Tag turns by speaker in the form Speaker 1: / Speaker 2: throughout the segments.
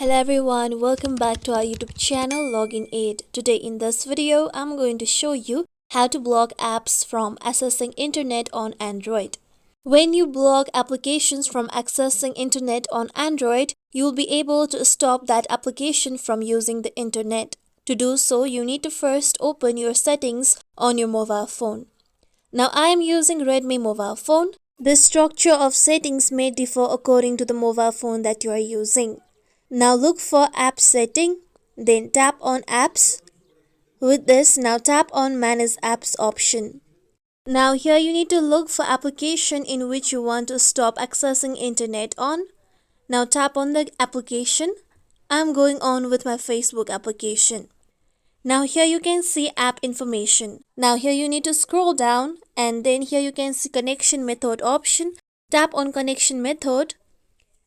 Speaker 1: Hello everyone, welcome back to our YouTube channel Login Aid. Today in this video, I'm going to show you how to block apps from accessing internet on Android. When you block applications from accessing internet on Android, you'll be able to stop that application from using the internet. To do so, you need to first open your settings on your mobile phone. Now I am using Redmi mobile phone. The structure of settings may differ according to the mobile phone that you are using. Now look for app setting, then tap on apps. With this, now tap on manage apps option. Now here you need to look for application in which you want to stop accessing internet on. Now tap on the application. I'm going on with my Facebook application. Now here you can see app information. Now here you need to scroll down and then here you can see connection method option. Tap on connection method.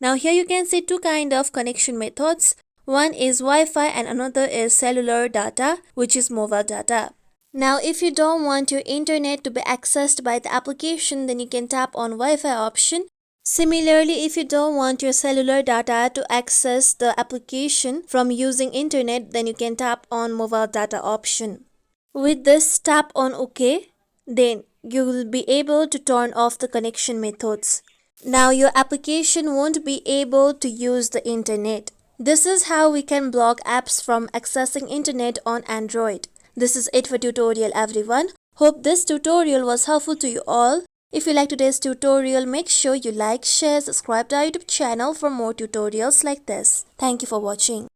Speaker 1: Now here you can see two kind of connection methods. One is Wi-Fi and another is cellular data, which is mobile data. Now if you don't want your internet to be accessed by the application, then you can tap on Wi-Fi option. Similarly, if you don't want your cellular data to access the application from using internet, then you can tap on mobile data option. With this, tap on OK. Then you will be able to turn off the connection methods. Now your application won't be able to use the internet. This is how we can block apps from accessing internet on Android. This is it for tutorial everyone. Hope this tutorial was helpful to you all. If you like today's tutorial, make sure you like, share, subscribe to our YouTube channel for more tutorials like this. Thank you for watching.